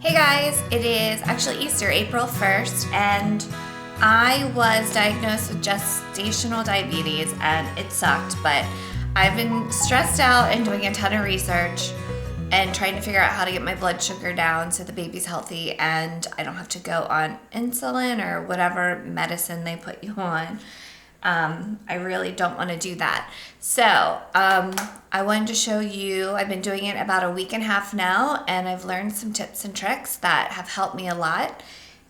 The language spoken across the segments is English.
Hey guys, it is actually Easter, April 1st, and I was diagnosed with gestational diabetes and it sucked, but I've been stressed out and doing a ton of research and trying to figure out how to get my blood sugar down so the baby's healthy and I don't have to go on insulin or whatever medicine they put you on. I really don't want to do that. So I wanted to show you, I've been doing it about a week and a half now, and I've learned some tips and tricks that have helped me a lot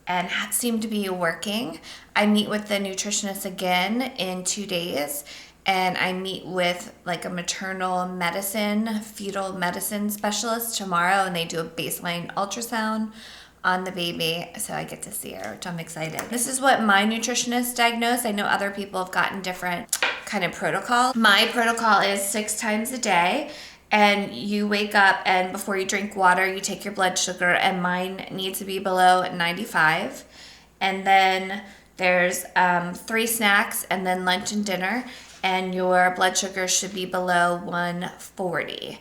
and seem to be working. I meet with the nutritionist again in 2 days, and I meet with like a maternal medicine, fetal medicine specialist tomorrow, and they do a baseline ultrasound on the baby, so I get to see her, which I'm excited. This is what my nutritionist diagnosed. I know other people have gotten different kind of protocol. My protocol is 6 times a day, and you wake up and before you drink water, you take your blood sugar, and mine needs to be below 95. And then there's 3 snacks and then lunch and dinner, and your blood sugar should be below 140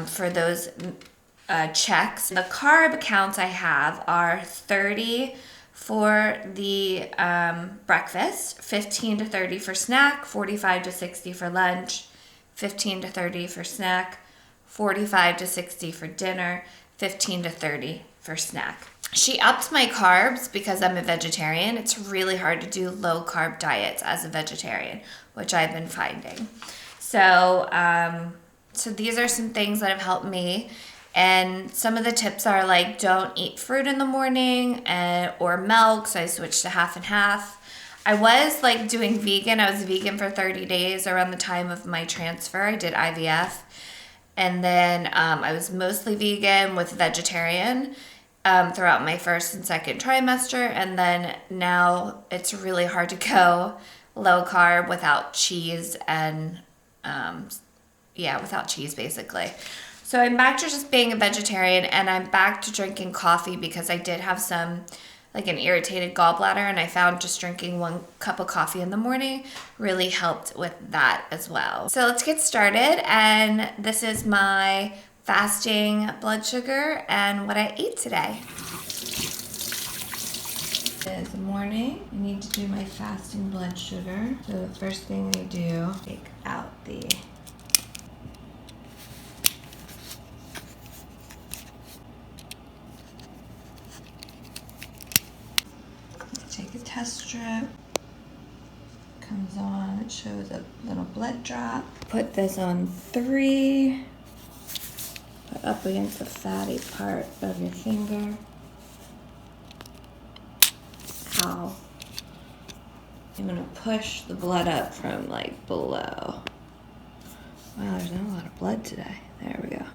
for those checks. The carb counts I have are 30 for the breakfast, 15 to 30 for snack, 45 to 60 for lunch, 15 to 30 for snack, 45 to 60 for dinner, 15 to 30 for snack. She upped my carbs because I'm a vegetarian. It's really hard to do low carb diets as a vegetarian, which I've been finding. So these are some things that have helped me. And some of the tips are like, don't eat fruit in the morning or milk. So I switched to half and half. I was like doing vegan. I was vegan for 30 days around the time of my transfer. I did IVF. And then I was mostly vegan with vegetarian throughout my first and second trimester. And then now it's really hard to go low carb without cheese and without cheese basically. So I'm back to just being a vegetarian, and I'm back to drinking coffee because I did have like an irritated gallbladder, and I found just drinking 1 cup of coffee in the morning really helped with that as well. So let's get started, and this is my fasting blood sugar and what I ate today. It's morning. I need to do my fasting blood sugar. So the first thing I do, take out the take a test strip, comes on, it shows a little blood drop. Put this on 3, put up against the fatty part of your finger. Ow. I'm gonna push the blood up from like below. Wow, there's not a lot of blood today. There we go.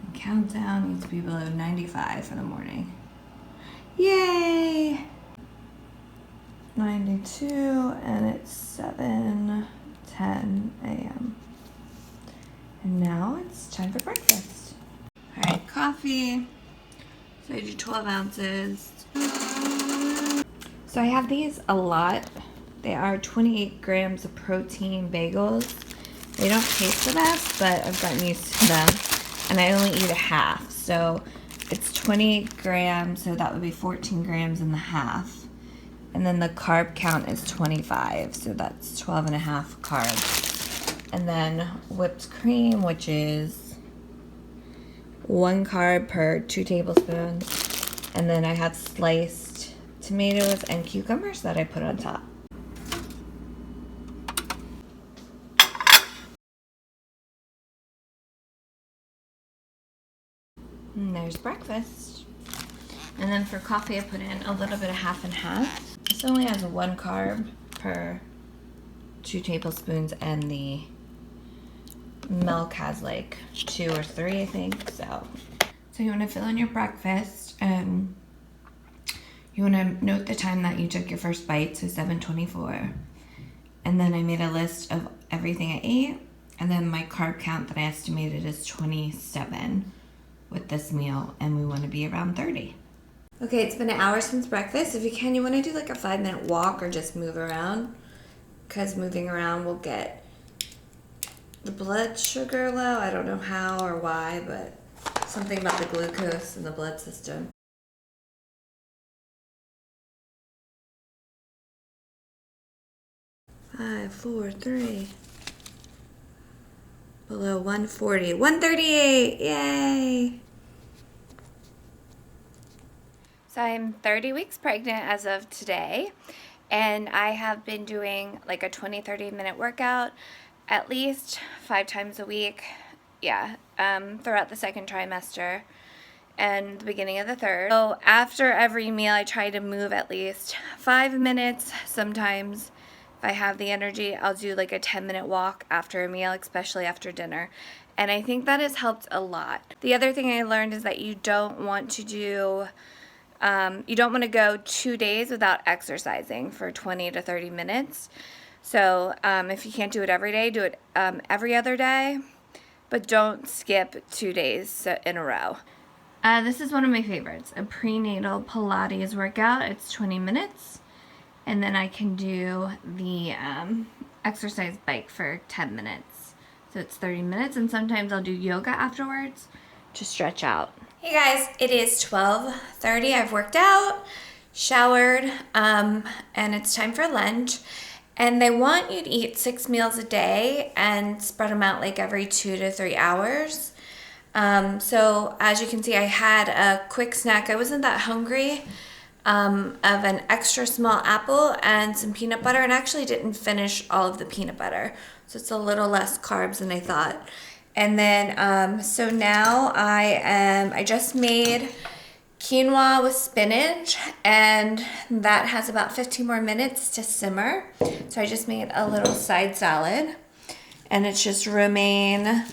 And countdown needs to be below 95 for the morning. Yay! 92, and it's 7:10 a.m. And now it's time for breakfast. All right, coffee. So I do 12 ounces. So I have these a lot. They are 28 grams of protein bagels. They don't taste the best, but I've gotten used to them. And I only eat a half, so it's 28 grams, so that would be 14 grams in the half. And then the carb count is 25, so that's 12 and a half carbs. And then whipped cream, which is 1 carb per 2 tablespoons. And then I have sliced tomatoes and cucumbers that I put on top. And there's breakfast. And then for coffee, I put in a little bit of half and half. This only has 1 carb per 2 tablespoons, and the milk has like 2 or 3, I think. So you want to fill in your breakfast, and you want to note the time that you took your first bite, so 7:24. And then I made a list of everything I ate, and then my carb count that I estimated is 27 with this meal, and we want to be around 30. Okay, it's been an hour since breakfast. If you can, you want to do like a 5-minute walk or just move around, because moving around will get the blood sugar low. I don't know how or why, but something about the glucose in the blood system. 5, 4, 3. Below 140. 138. Yay! So I'm 30 weeks pregnant as of today, and I have been doing like a 20-30 minute workout at least 5 times a week. Yeah, throughout the second trimester and the beginning of the third. So after every meal, I try to move at least 5 minutes. Sometimes if I have the energy, I'll do like a 10-minute walk after a meal, especially after dinner. And I think that has helped a lot. The other thing I learned is that you don't want to do, you don't want to go 2 days without exercising for 20 to 30 minutes. So if you can't do it every day, do it every other day, but don't skip 2 days in a row. This is one of my favorites, a prenatal Pilates workout. It's 20 minutes. And then I can do the exercise bike for 10 minutes. So it's 30 minutes, and sometimes I'll do yoga afterwards to stretch out. Hey guys, it is 12:30. I've worked out, showered, and it's time for lunch. And they want you to eat 6 meals a day and spread them out like every 2 to 3 hours. So as you can see, I had a quick snack. I wasn't that hungry. Of an extra small apple and some peanut butter, and actually didn't finish all of the peanut butter, so it's a little less carbs than I thought. And then so now I just made quinoa with spinach, and that has about 15 more minutes to simmer. So I just made a little side salad, and it's just romaine,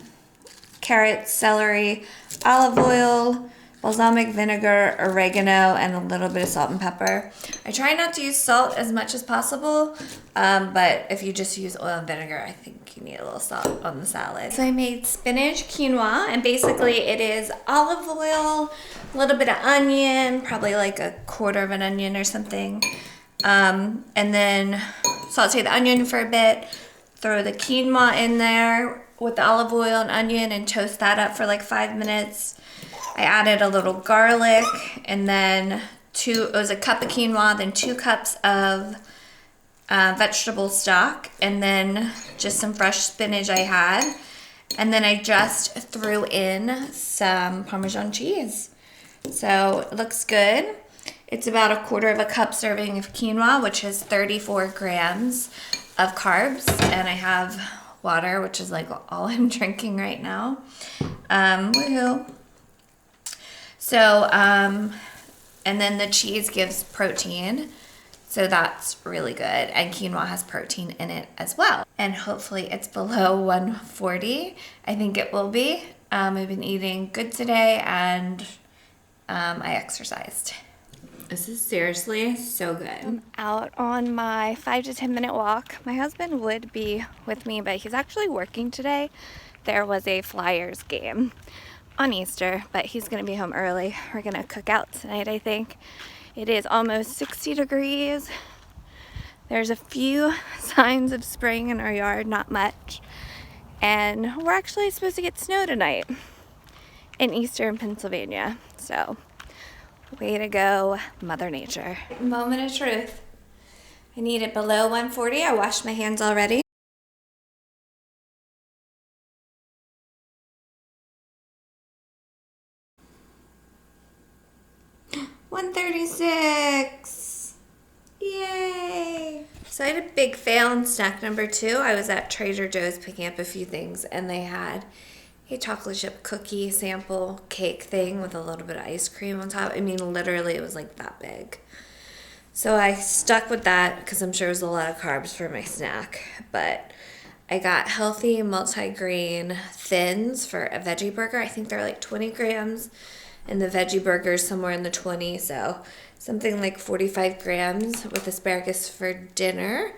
carrots, celery, olive oil, balsamic vinegar, oregano, and a little bit of salt and pepper. I try not to use salt as much as possible, but if you just use oil and vinegar, I think you need a little salt on the salad. So I made spinach quinoa, and basically it is olive oil, a little bit of onion, probably like a quarter of an onion or something, and then saute the onion for a bit, throw the quinoa in there with the olive oil and onion, and toast that up for like 5 minutes. I added a little garlic, and then it was a cup of quinoa, then 2 cups of vegetable stock, and then just some fresh spinach I had. And then I just threw in some Parmesan cheese. So it looks good. It's about a quarter of a cup serving of quinoa, which is 34 grams of carbs. And I have water, which is like all I'm drinking right now. Woohoo. So, and then the cheese gives protein, so that's really good. And quinoa has protein in it as well. And hopefully it's below 140. I think it will be. I've been eating good today, and I exercised. This is seriously so good. I'm out on my 5 to 10 minute walk. My husband would be with me, but he's actually working today. There was a Flyers game on Easter, but he's gonna be home early. We're gonna cook out tonight, I think. It is almost 60 degrees. There's a few signs of spring in our yard, not much. And we're actually supposed to get snow tonight in eastern Pennsylvania. So, way to go, Mother Nature. Moment of truth. I need it below 140. I washed my hands already. 136. Yay! So I had a big fail in snack number 2. I was at Trader Joe's picking up a few things, and they had a chocolate chip cookie sample cake thing with a little bit of ice cream on top. I mean, literally, it was like that big. So I stuck with that because I'm sure it was a lot of carbs for my snack. But I got healthy multi-grain thins for a veggie burger. I think they're like 20 grams. And the veggie burger is somewhere in the 20, so something like 45 grams with asparagus for dinner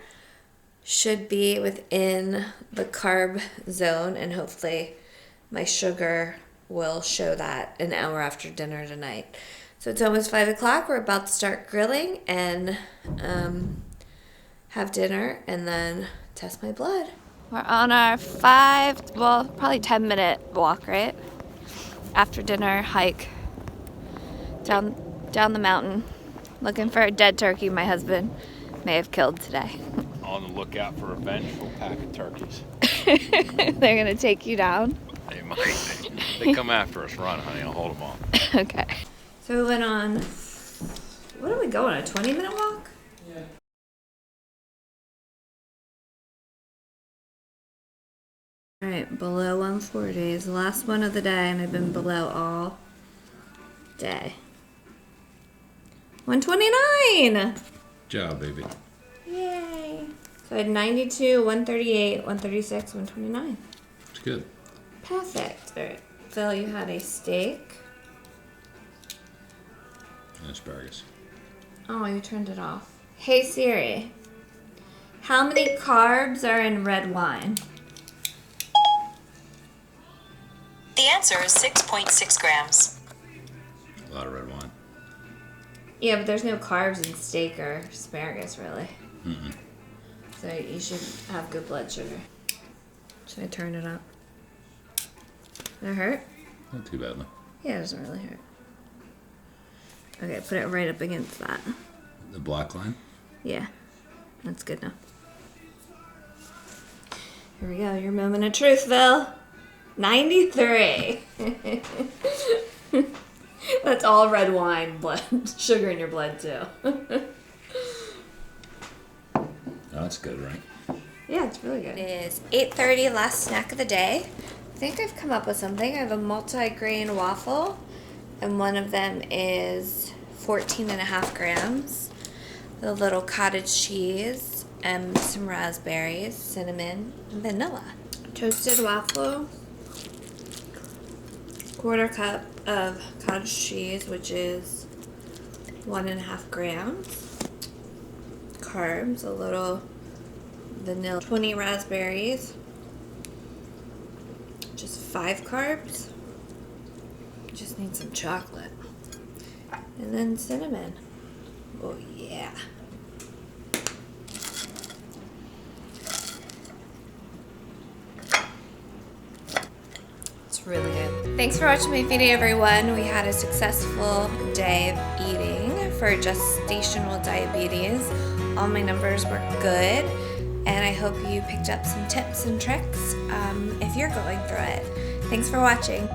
should be within the carb zone, and hopefully my sugar will show that an hour after dinner tonight. So it's almost 5 o'clock. We're about to start grilling and have dinner and then test my blood. We're on our probably 10-minute walk, right? after dinner hike down the mountain, looking for a dead turkey my husband may have killed today. On the lookout for a vengeful pack of turkeys. They're gonna take you down? They might. They come after us. Run, honey. I'll hold them off. Okay. So we went on, what are we going, a 20-minute walk? Yeah. All right, below 140 is the last one of the day, and I've been below all day. 129! Job, baby. Yay! So I had 92, 138, 136, 129. It's good. Perfect. All right. Phil, you had a steak. And asparagus. Oh, you turned it off. Hey Siri, how many carbs are in red wine? The answer is 6.6 grams. A lot of red wine. Yeah, but there's no carbs in steak or asparagus, really. Mm-mm. So you should have good blood sugar. Should I turn it up? Did it hurt? Not too badly. Yeah, it doesn't really hurt. Okay, put it right up against that. The black line? Yeah, that's good now. Here we go, your moment of truth, Phil. 93. That's all red wine, blood, sugar in your blood too. Oh, that's good, right? Yeah, it's really good. It is 8:30, last snack of the day. I think I've come up with something. I have a multi-grain waffle, and one of them is 14.5 grams. With a little cottage cheese and some raspberries, cinnamon, and vanilla. Toasted waffle. 1/4 cup of cottage cheese, which is 1.5 grams. Carbs, a little vanilla, 20 raspberries, just 5 carbs. Just need some chocolate. And then cinnamon. Oh yeah. It's really good. Thanks for watching my video, everyone. We had a successful day of eating for gestational diabetes. All my numbers were good, and I hope you picked up some tips and tricks if you're going through it. Thanks for watching.